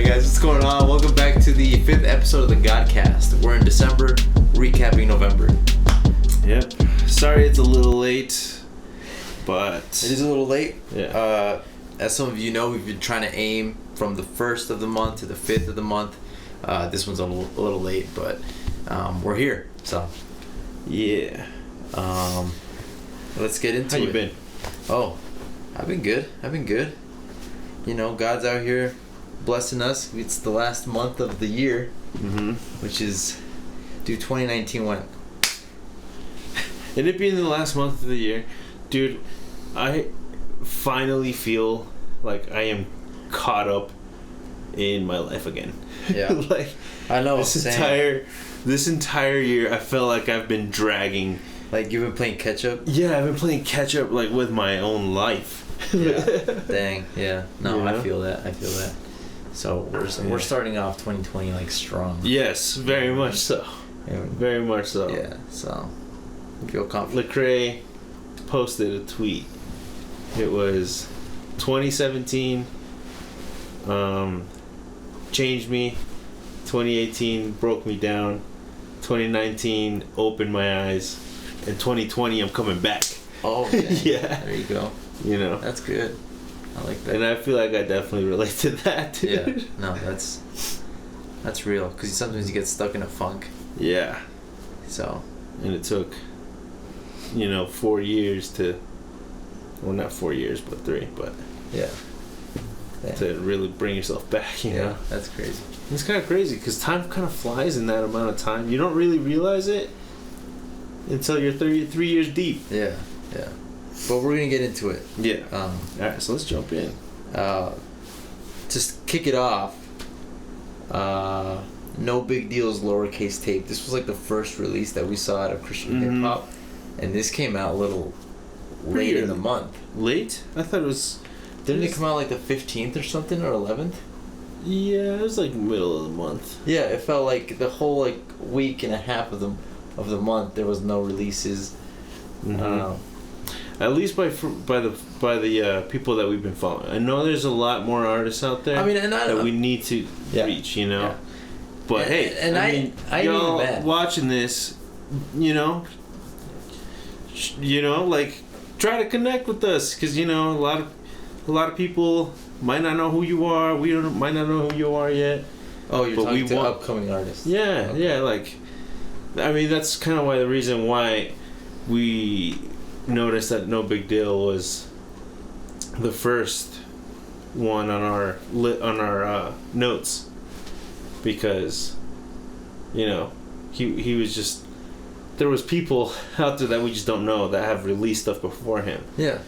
Alright guys, what's going on? Welcome back to the 5th episode of the Godcast. We're in December, recapping November. Yep. Sorry it's a little late, but... It is a little late. Yeah. As some of you know, we've been trying to aim from the 1st of the month to the 5th of the month. This one's a little late, but we're here, so... Yeah. Let's get into it. How you been? Oh, I've been good. You know, God's out here blessing us. It's the last month of the year, which is, dude, 2019 went. And it being the last month of the year, dude, I finally feel like I am caught up in my life again. Yeah. Like, I know. This entire year, I felt like I've been dragging. Like you've been playing catch up? Yeah, I've been playing catch up like with my own life. Yeah. Dang. Yeah. No, You know? I feel that. So we're starting off 2020 like strong. Yes, very much so. Very much so. Yeah. So I feel confident. Lecrae posted a tweet. It was 2017 changed me. 2018 broke me down. 2019 opened my eyes. And 2020 I'm coming back. Oh, dang. Yeah. There you go. You know. That's good. I like that. And I feel like I definitely relate to that, dude. Yeah. No, that's real. Because sometimes you get stuck in a funk. Yeah. So. And it took, 4 years to, well, not 4 years, but 3, but yeah. To really bring yourself back, you know? That's crazy. It's kind of crazy because time kind of flies in that amount of time. You don't really realize it until you're 3 years deep. Yeah. But we're going to get into it. Yeah. Alright, so let's jump in. Just kick it off. No Big Deal's Lowercase Tape. This was like the first release that we saw out of Christian hip hop. And this came out a little late in the month. Late? I thought it was... Didn't it come out like the 15th or something, or 11th? Yeah, it was like middle of the month. Yeah, it felt like the whole like week and a half of the month there was no releases. At least by the people that we've been following. I know there's a lot more artists out there. I mean, and that we need to reach, Yeah. But I y'all watching this, like try to connect with us because a lot of people might not know who you are. Might not know who you are yet. Oh, you're talking to upcoming artists. Yeah, okay. Yeah. Like, I mean, that's kind of the reason why we noticed that No Big Deal was the first one on our notes because he was just, there was people out there that we just don't know that have released stuff before him. Yeah.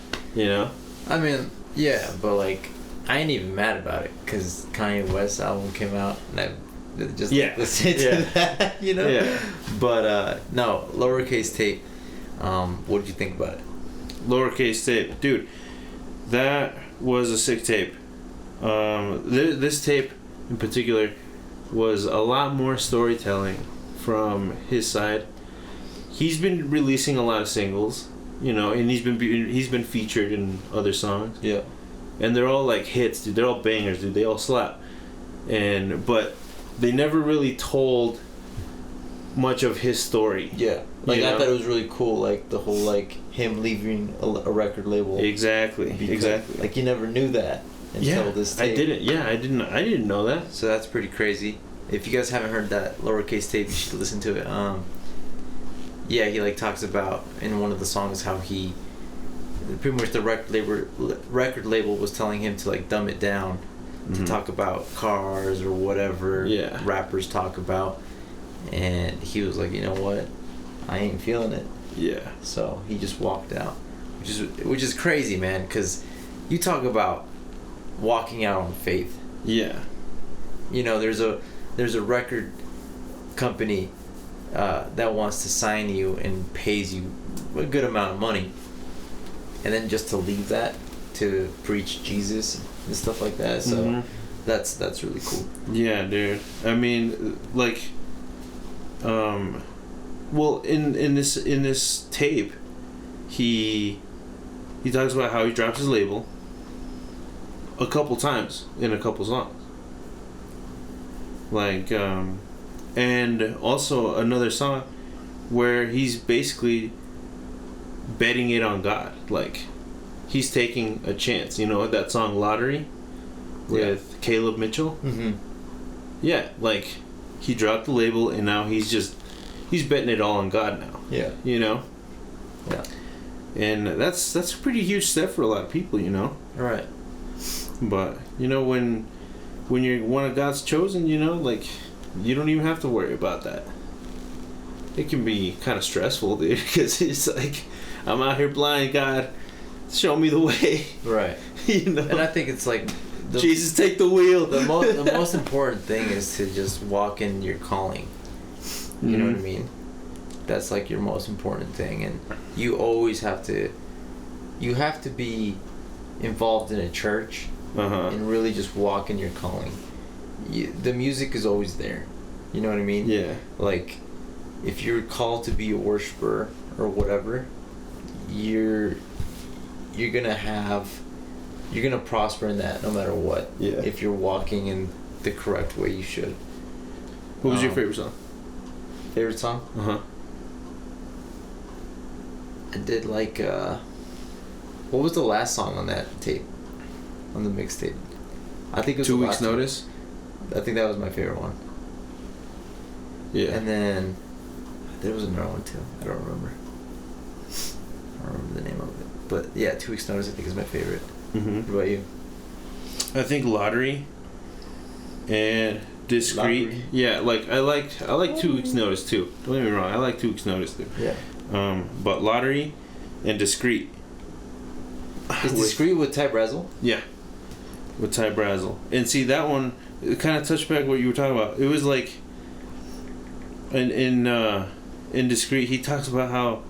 I mean, yeah, but like I ain't even mad about it because Kanye West's album came out and I just listened to that, Yeah. But no, Lowercase Tape. What did you think about it? Lowercase Tape, dude. That was a sick tape. This tape in particular was a lot more storytelling from his side. He's been releasing a lot of singles, and he's been featured in other songs. Yeah. And they're all like hits, dude. They're all bangers, dude. They all slap. But they never really told much of his story. Yeah. Like I thought it was really cool, like the whole like him leaving a record label. Exactly. Like you never knew that until this tape. I didn't know that. So that's pretty crazy. If you guys haven't heard that Lowercase Tape, you should listen to it. Yeah, he like talks about in one of the songs how he pretty much the record label was telling him to like dumb it down to talk about cars or whatever rappers talk about, and he was like, you know what, I ain't feeling it. Yeah. So he just walked out, which is crazy, man, because you talk about walking out on faith. Yeah. There's a record company that wants to sign you and pays you a good amount of money, and then just to leave that to preach Jesus and stuff like that. So that's really cool. Yeah, dude. I mean, like, well, in this tape, he talks about how he drops his label a couple times in a couple songs. Like, and also another song where he's basically betting it on God. Like, he's taking a chance. You know that song Lottery with Caleb Mitchell? Mm-hmm. Yeah, like, he dropped the label and now he's betting it all on God now. Yeah. You know? Yeah. And that's a pretty huge step for a lot of people, you know? Right. But, you know, when you're one of God's chosen, you know, like, you don't even have to worry about that. It can be kind of stressful, dude, because it's like, I'm out here blind, God, show me the way. Right. You know? And I think it's like... Jesus, take the wheel. The most important thing is to just walk in your calling. You know what I mean? That's like your most important thing. And you always have to... You have to be involved in a church and really just walk in your calling. The music is always there. You know what I mean? Yeah. Like, if you're called to be a worshiper or whatever, you're gonna prosper in that no matter what. Yeah. If you're walking in the correct way, you should. What was your favorite song? Favorite song? I did like what was the last song on that tape? On the mixtape? I think it was 2 the Weeks last Notice? one. I think that was my favorite one. Yeah. And then there was another one too. I don't remember the name of it. But yeah, 2 Weeks Notice I think is my favorite. What about you? I think Lottery and Discreet. Lottery. Yeah, like I like 2 Weeks Notice too. Don't get me wrong, I like 2 Weeks Notice too. Yeah. But Lottery and Discreet. Is Discreet with Ty Brazzle? Yeah. With Ty Brazzle. And see that one, it kind of touched back what you were talking about. It was like in Discreet, he talks about how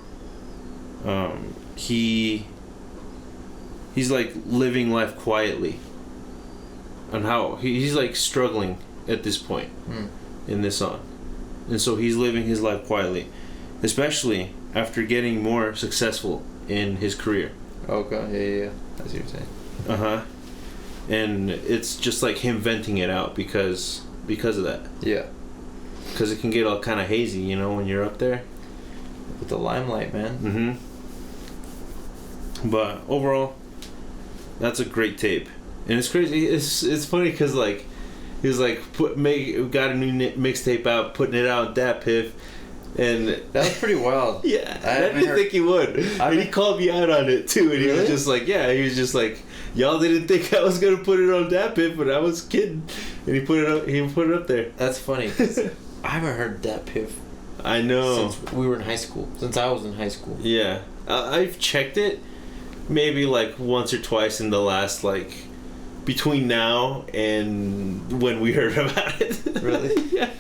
he's like living life quietly, and how he's like struggling at this point in this song, and so he's living his life quietly, especially after getting more successful in his career. Okay, yeah. That's what you're saying. And it's just like him venting it out because of that. Yeah. Because it can get all kind of hazy, you know, when you're up there with the limelight, man. But overall, that's a great tape, and it's crazy. It's funny because like he was like got a new mixtape out, putting it out Dat Piff, and that was pretty wild. Yeah, I didn't think he would. And he called me out on it too, and he was just like, y'all didn't think I was gonna put it on Dat Piff, but I was kidding, and he put it up. He put it up there. That's funny. 'Cause I haven't heard Dat Piff. I know. Since we were in high school. Since I was in high school. Yeah, I've checked it. Maybe like once or twice in the last like between now and when we heard about it. Really? Yeah.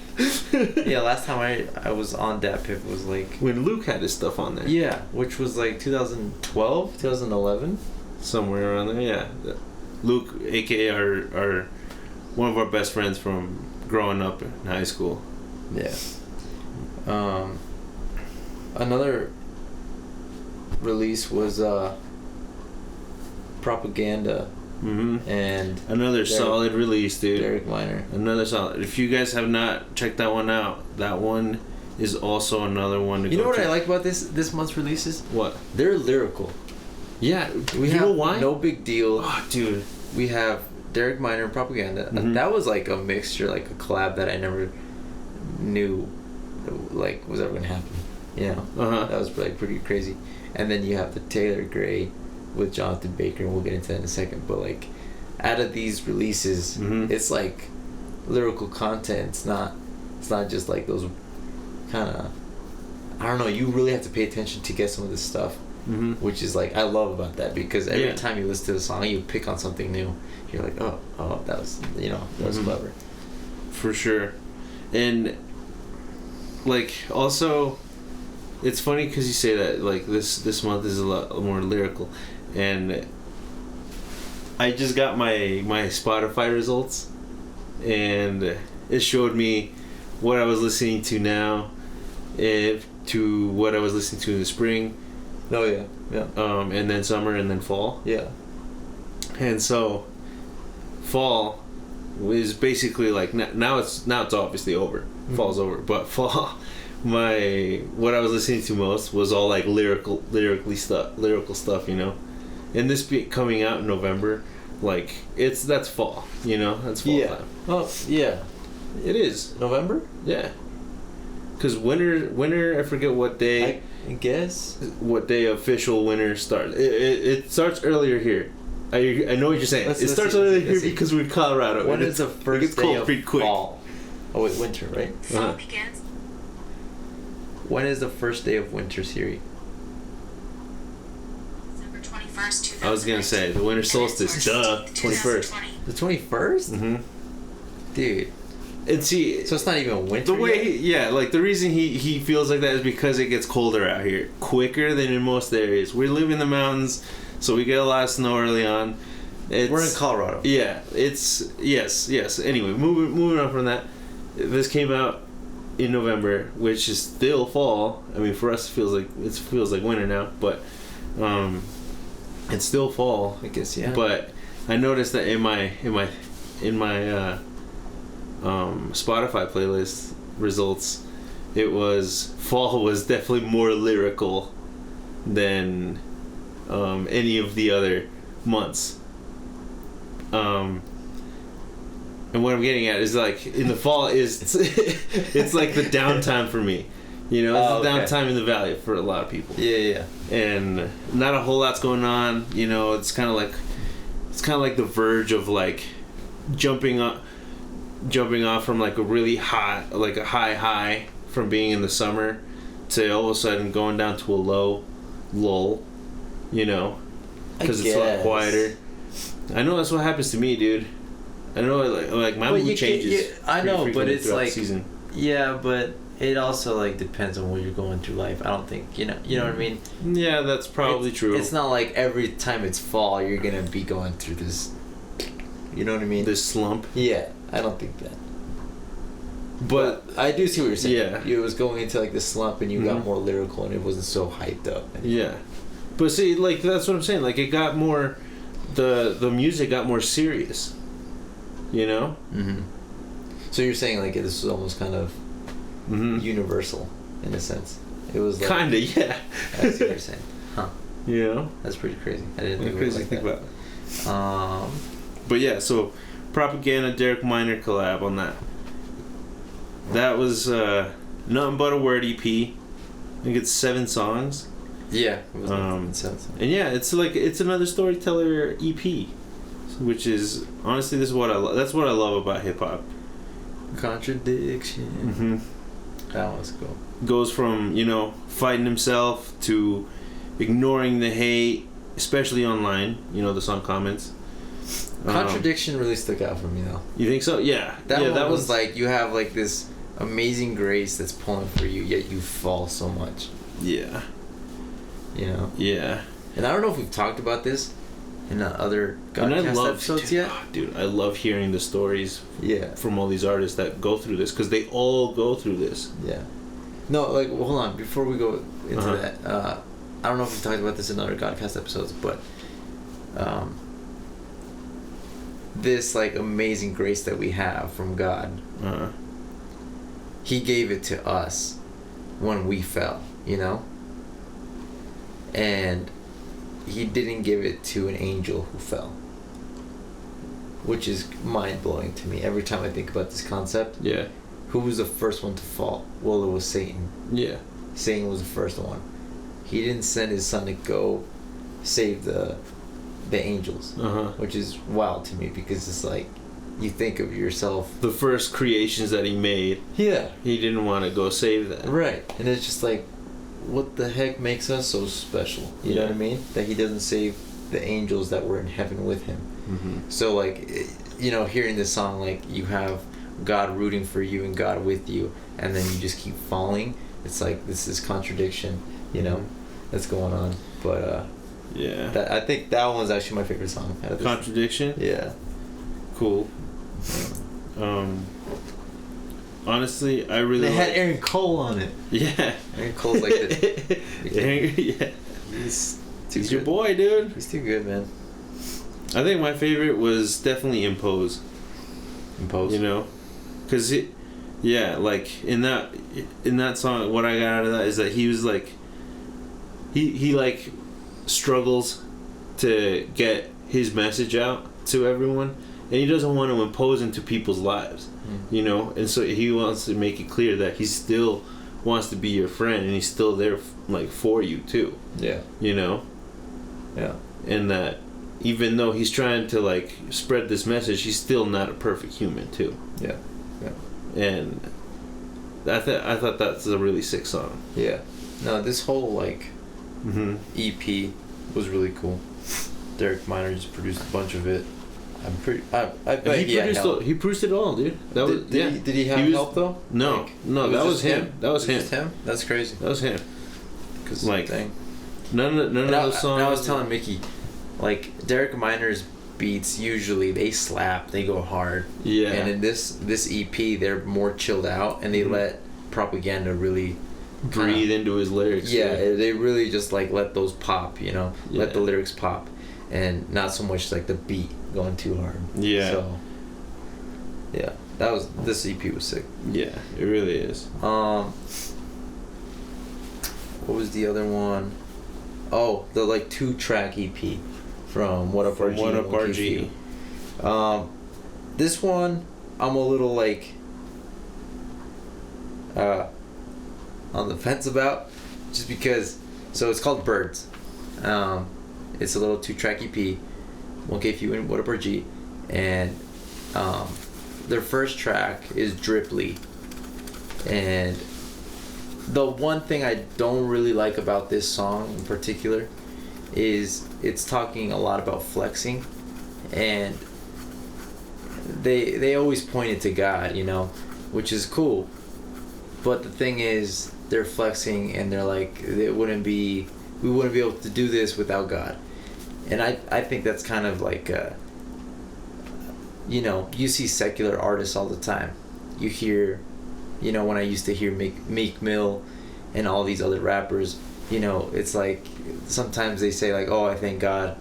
Yeah, last time I was on Dat Piff was like when Luke had his stuff on there. Yeah, which was like 2012, 2011, somewhere around there. Yeah, Luke, aka our one of our best friends from growing up in high school. Yeah. Another release was Propaganda. And another solid release, dude. Derek Minor. Another solid. If you guys have not checked that one out, that one is also another one to go. You know what check. I like about this month's releases? What? They're lyrical. Yeah. We you have know why? No Big Deal. Oh, dude. We have Derek Minor and Propaganda. That was like a mixture, like a collab that I never knew like was ever gonna happen. You know? That was like pretty crazy. And then you have the Taylor Gray with Jonathan Baker, and we'll get into that in a second. But like, out of these releases, it's like lyrical content. It's not just like those kind of, I don't know. You really have to pay attention to get some of this stuff, which is like I love about that, because every time you listen to the song, you pick on something new. You're like, oh, that was that was clever. For sure, and like also, it's funny because you say that like this month is a lot more lyrical. And I just got my Spotify results, and it showed me what I was listening to now, to what I was listening to in the spring. Oh yeah. And then summer, and then fall. Yeah. And so, fall is basically like now it's obviously over. Fall's over, but fall. What I was listening to most was all like lyrical stuff, you know. And this coming out in November, like that's fall, you know. That's fall time. Oh yeah, it is November. Yeah, because winter. I forget what day. I guess what day official winter starts. It starts earlier here. I know what you're saying. It starts earlier here because we're in Colorado. When is the first day of fall? Oh wait, winter, right? Fall begins. When is the first day of winter, Siri? December 21st, 2019. I was gonna say the winter solstice. Duh, 21st. The 21st? Mm-hmm. Dude. And see, so it's not even winter. The way, like the reason he feels like that is because it gets colder out here quicker than in most areas. We live in the mountains, so we get a lot of snow early on. We're in Colorado. Yeah, it's yes. Anyway, moving on from that, this came out in November, which is still fall. I mean, for us, it feels like winter now, but it's still fall. I guess yeah. But I noticed that in my Spotify playlist results, fall was definitely more lyrical than any of the other months. And what I'm getting at is like in the fall it's like the downtime for me, you know. It's the downtime in the valley for a lot of people. Yeah. And not a whole lot's going on, you know. It's kind of like the verge of like jumping off from like a really hot, like a high from being in the summer to all of a sudden going down to a low lull, you know, because it's a lot quieter. I know that's what happens to me, dude. I know, like my mood changes. I know, but it's like season. Yeah, but it also like depends on where you're going through life. I don't think you know what I mean. Yeah, that's probably true. It's not like every time it's fall you're gonna be going through this. You know what I mean? This slump. Yeah, I don't think that. But I do see what you're saying. Yeah, it was going into like the slump, and you got more lyrical, and it wasn't so hyped up. Yeah, but see, like that's what I'm saying. Like it got more, the music got more serious. You know. Mm-hmm. So you're saying like this was almost kind of universal in a sense. It was like, kinda, yeah. I see what you're saying, huh? You know, that's pretty crazy. I didn't think crazy like to think that. About. But yeah, so Propaganda Derek Minor collab on that. That was Nothing But a Word EP. I think it's 7 songs. Yeah, it was 7 songs. And yeah, it's another storyteller EP. Which is honestly, this is what I love. That's what I love about hip hop. Contradiction. Mm-hmm. That was cool. Goes from fighting himself to ignoring the hate, especially online. You know, the song comments. Contradiction really stuck out for me though. You think so? Yeah. That was like you have like this amazing grace that's pulling for you, yet you fall so much. Yeah. You know. Yeah. And I don't know if we've talked about this in other Godcast episodes yet. Dude, I love hearing the stories from all these artists that go through this, because they all go through this. Yeah. No, like, well, hold on. Before we go into that, I don't know if we've talked about this in other Godcast episodes, but this, like, amazing grace that we have from God, He gave it to us when we fell, you know? And He didn't give it to an angel who fell, which is mind-blowing to me every time I think about this concept. Yeah. Who was the first one to fall? Well, it was Satan. Yeah. Satan was the first one. He didn't send his son to go save the angels, which is wild to me, because it's like you think of yourself, the first creations that he made. Yeah. He didn't want to go save that. Right. And it's just like, what the heck makes us so special? You know what I mean? That he doesn't save the angels that were in heaven with him. Mm-hmm. So like, hearing this song, like you have God rooting for you and God with you, and then you just keep falling. It's like this is contradiction, that's going on. But I think that one's actually my favorite song. Contradiction? Yeah. Cool. Honestly, I really. They had Aaron Cole on it. Yeah. Aaron Cole's like the. Yeah. He's your boy, dude. He's too good, man. I think my favorite was definitely Impose. Impose. You know, because like in that song, what I got out of that is that he was like, he like struggles to get his message out to everyone, and he doesn't want to impose into people's lives, you know, and so he wants to make it clear that he still wants to be your friend, and he's still there like for you too. Yeah. You know. Yeah. And that even though he's trying to like spread this message, he's still not a perfect human too. Yeah. Yeah. And I thought that's a really sick song. Yeah. No, this whole like EP was really cool. Derek Minor just produced a bunch of it. I bet he produced it all, dude. That was did he have help though? No, like, no, that was him. That was him. Just him? That's crazy. That was him. Cause like thing. none of those songs. And I was telling Mickey, like Derek Minor's beats usually they slap, they go hard. Yeah. And in this EP, they're more chilled out, and they let Propaganda really breathe into his lyrics. Yeah, they really just like let those pop, you know, Yeah. let the lyrics pop, and not so much like the beat going too hard. Yeah. So yeah, this EP was sick. Yeah, it really is. What was the other one? Oh, the like 2-track EP from WHATUPRG. This one I'm a little like on the fence about, just because. So it's called Birds. It's a little 2-track EP. 1K Few and WHATUPRG, and their first track is Dripply, and the one thing I don't really like about this song in particular is it's talking a lot about flexing, and they always point it to God, you know, which is cool, but the thing is they're flexing and they're like we wouldn't be able to do this without God. And I think that's kind of like, you know, you see secular artists all the time. You hear, you know, when I used to hear Meek Mill and all these other rappers, you know, it's like sometimes they say like, oh, I thank God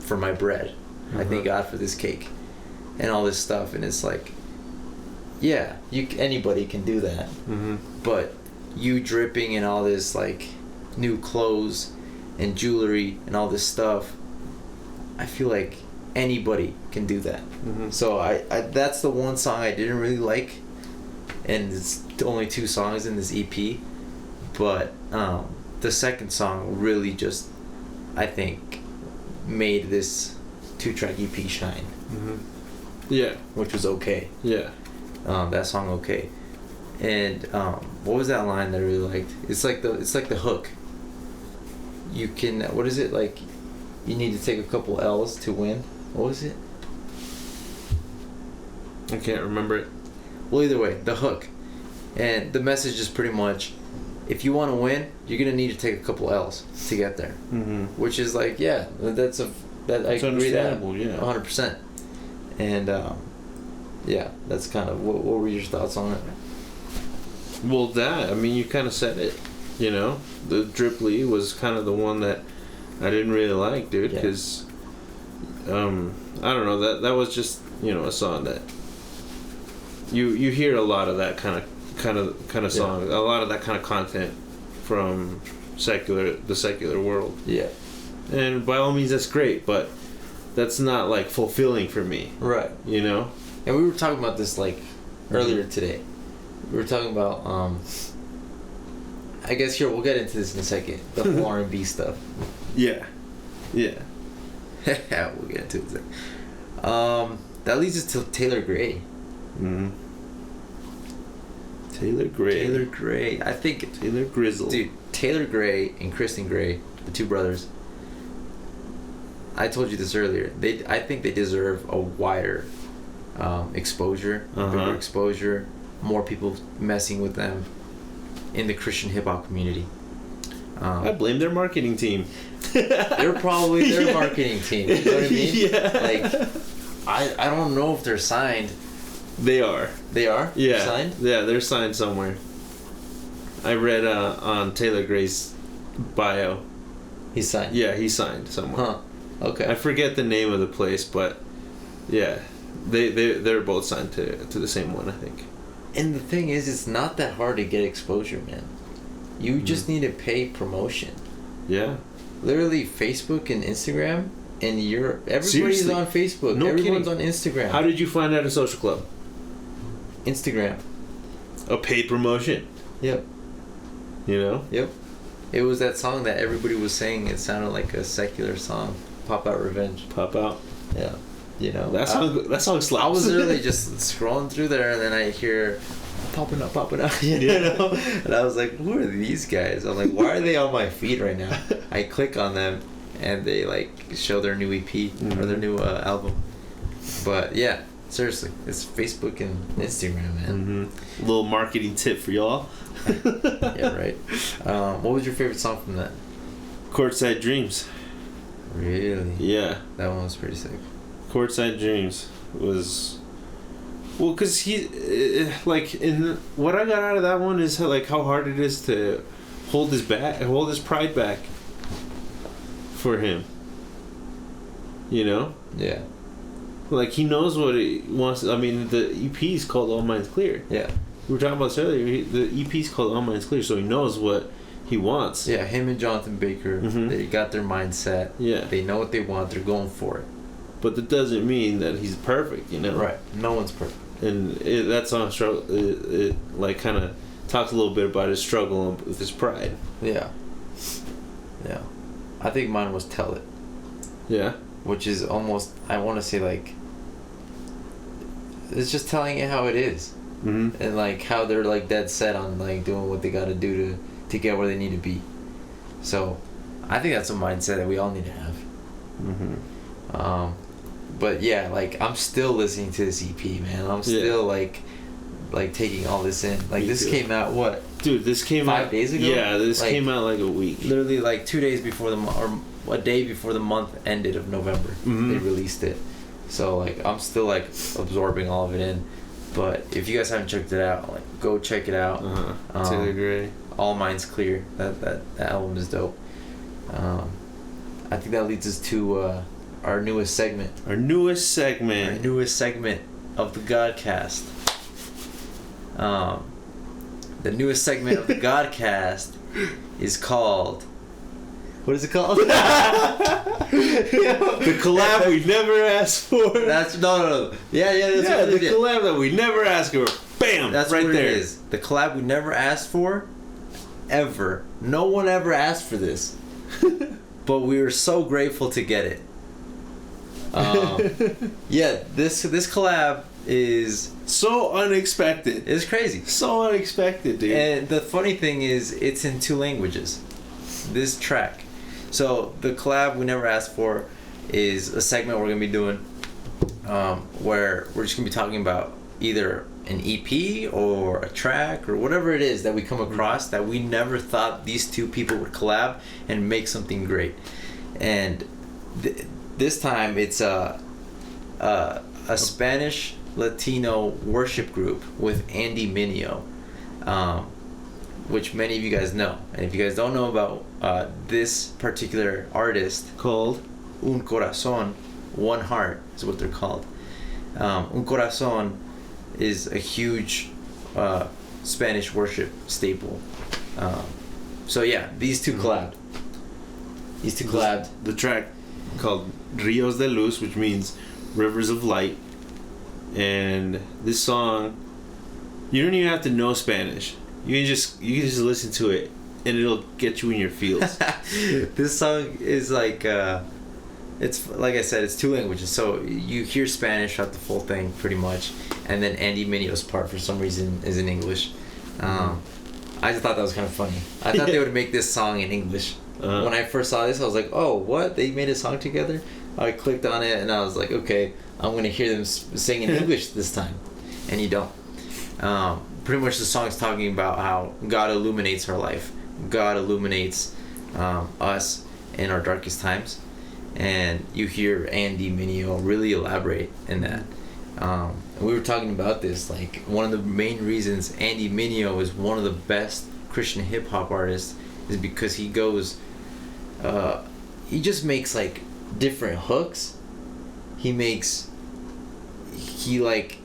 for my bread. I thank God for this cake and all this stuff. And it's like, yeah, anybody can do that. But you dripping in all this like new clothes and jewelry and all this stuff, I feel like anybody can do that. So I that's the one song I didn't really like, and it's only 2 songs in this EP, but the second song really just, I think, made this 2-track EP shine. Yeah. Which was okay. Yeah. That song okay. And what was that line that I really liked? It's like the hook. You can, what is it, like, you need to take a couple L's to win? What was it? I can't remember it. Well, either way, the hook. And the message is pretty much, if you want to win, you're going to need to take a couple L's to get there. Which is like, yeah, I agree that. Yeah. 100%. And yeah, that's kind of, what were your thoughts on it? Well, I mean, you kind of said it, you know? The Dripply was kind of the one that I didn't really like, dude, because I don't know, that was just, you know, a song that you hear a lot of that kind of song, a lot of that kind of content from the secular world. Yeah. And by all means, that's great, but that's not like fulfilling for me. Right. You know? And we were talking about this like earlier today. We were talking about I guess here we'll get into this in a second. The whole R&B stuff. Yeah. Yeah. We'll get into it. That leads us to Taylor Gray. Taylor Gray. I think Taylor Grizzle. Dude, Taylor Gray and Kristen Gray, the 2 brothers. I told you this earlier. I think they deserve a wider exposure, bigger exposure, more people messing with them in the Christian hip hop community. I blame their marketing team. They're probably their marketing team. You know what I mean? Yeah. Like, I don't know if they're signed. They are. They are? Yeah. They're signed? Yeah, they're signed somewhere. I read on Taylor Gray's bio. He's signed? Yeah, he's signed somewhere. Huh. Okay. I forget the name of the place, but yeah, They're both signed to the same one, I think. And the thing is, it's not that hard to get exposure, man. You just need to pay promotion. Yeah. Literally, Facebook and Instagram, and everybody's Seriously? on Facebook. No Everyone's kidding. on Instagram. How did you find out a social club? Instagram. A paid promotion. Yep. You know? Yep. It was that song that everybody was saying. It sounded like a secular song. Pop Out Revenge. Pop out. Yeah. You know. That song slaps. I was literally just scrolling through there, and then I hear popping up. You know. And I was like, who are these guys? I'm like, why are they on my feed right now? I click on them, and they like show their new EP or their new album. But yeah, seriously, it's Facebook and Instagram, man. A little marketing tip for y'all. Yeah, right. What was your favorite song from that? Courtside Dreams. Really? Yeah. That one was pretty sick. Courtside Dreams was... Well, because what I got out of that one is how hard it is to hold his pride back for him. You know? Yeah. Like, he knows what he wants. I mean, the EP is called All Minds Clear. Yeah. We were talking about this earlier. The EP is called All Minds Clear, so he knows what he wants. Yeah, him and Jonathan Baker, they got their mindset. Yeah. They know what they want. They're going for it. But that doesn't mean that he's perfect, you know? Right. No one's perfect. And that song, it kind of talks a little bit about his struggle with his pride. Yeah. Yeah. I think mine was Tell It. Yeah. Which is almost, I want to say, like, it's just telling it how it is. Mm-hmm. And, like, how they're, like, dead set on, like, doing what they got to do to get where they need to be. So, I think that's a mindset that we all need to have. Mm-hmm. But, yeah, like, I'm still listening to this EP, man. I'm still, like taking all this in. Like, this came out, what? Dude, this came 5 days ago? Yeah, this came out like a week. Literally, like, 2 days before or a day before the month ended of November. Mm-hmm. They released it. So, like, I'm still, like, absorbing all of it in. But if you guys haven't checked it out, like, go check it out. Taylor Gray. All Minds Clear. That album is dope. I think that leads us to our newest segment. Our newest segment Of the Godcast. The newest segment of the Godcast is called... What is it called? The collab we never asked for. That's no. Yeah, that's what the collab that we never asked for. Bam! That's right what there. It is. The collab we never asked for, ever. No one ever asked for this, but we were so grateful to get it. Yeah, this collab is so unexpected. It's crazy. So unexpected, dude. And the funny thing is, it's in 2 languages. This track. So the collab we never asked for is a segment we're gonna be doing, where we're just gonna be talking about either an EP or a track or whatever it is that we come across that we never thought these 2 people would collab and make something great. And this time it's a Spanish Latino worship group with Andy Mineo, which many of you guys know. And if you guys don't know about this particular artist, called Un Corazón, One Heart is what they're called. Un Corazón is a huge Spanish worship staple. So yeah, these 2 collabed. The track called Ríos de Luz, which means rivers of light. And this song, you don't even have to know Spanish. You can just listen to it, and it'll get you in your feels. This song is like, it's like I said, it's 2 languages. So you hear Spanish throughout the full thing, pretty much, and then Andy Mineo's part for some reason is in English. I just thought that was kind of funny. I thought they would make this song in English. When I first saw this, I was like, oh, what? They made a song together? I clicked on it, and I was like, okay, I'm gonna hear them sing in English this time, and you don't. Pretty much the song's talking about how God illuminates our life. God illuminates us in our darkest times. And you hear Andy Mineo really elaborate in that. And we were talking about this, like, one of the main reasons Andy Mineo is one of the best Christian hip-hop artists is because he goes, he just makes, like, different hooks. He he like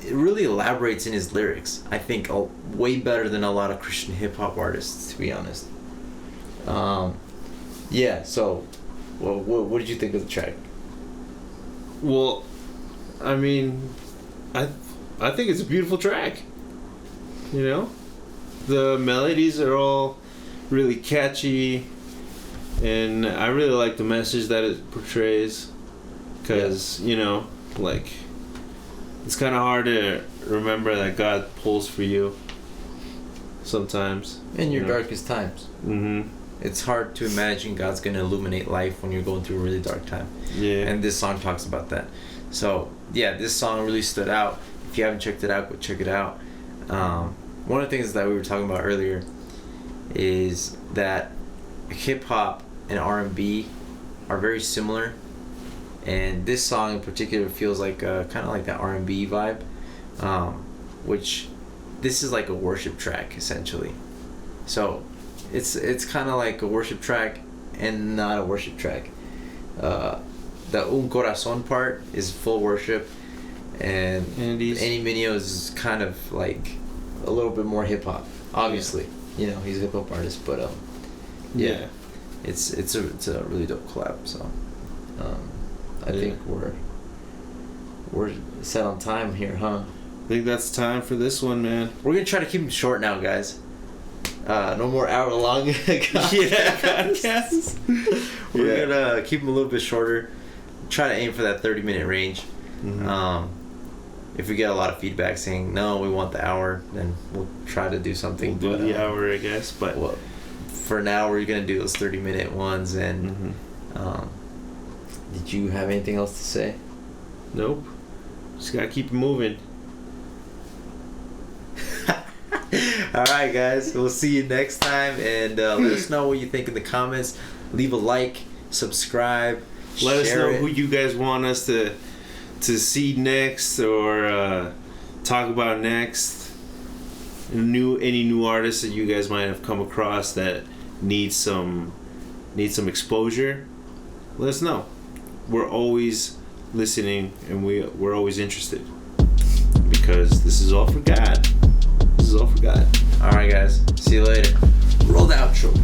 it really elaborates in his lyrics. I think way better than a lot of Christian hip hop artists, to be honest. Yeah. So, what did you think of the track? Well, I mean, I think it's a beautiful track. You know, the melodies are all really catchy, and I really like the message that it portrays. Because you know, like, it's kind of hard to remember that God pulls for you. Sometimes In your darkest times. Mm-hmm. It's hard to imagine God's gonna illuminate life when you're going through a really dark time. Yeah. And this song talks about that. So yeah, this song really stood out. If you haven't checked it out, go check it out. One of the things that we were talking about earlier is that hip hop and R&B are very similar, and this song in particular feels like kind of like that R&B vibe, which this is like a worship track essentially. So it's kind of like a worship track and not a worship track. The Corazón part is full worship, and Any Mineo is kind of like a little bit more hip hop. Obviously, you know, he's a hip hop artist, but yeah, it's a really dope collab. So I think we're set on time here, huh? I think that's time for this one, man. We're gonna try to keep them short now, guys. No more hour long podcasts. We're gonna keep them a little bit shorter. Try to aim for that 30-minute range. Mm-hmm. If we get a lot of feedback saying no, we want the hour, then we'll try to do something. We'll do the hour, I guess. But for now, we're gonna do those 30-minute ones. And did you have anything else to say? Nope. Just gotta keep it moving. All right, guys. We'll see you next time, and let us know what you think in the comments. Leave a like, subscribe. Let us know it. who you guys want us to see next, or talk about next. Any new artists that you guys might have come across that need some exposure. Let us know. We're always listening, and we're always interested, because this is all for God. This is all for God. All right, guys. See you later. Roll the outro.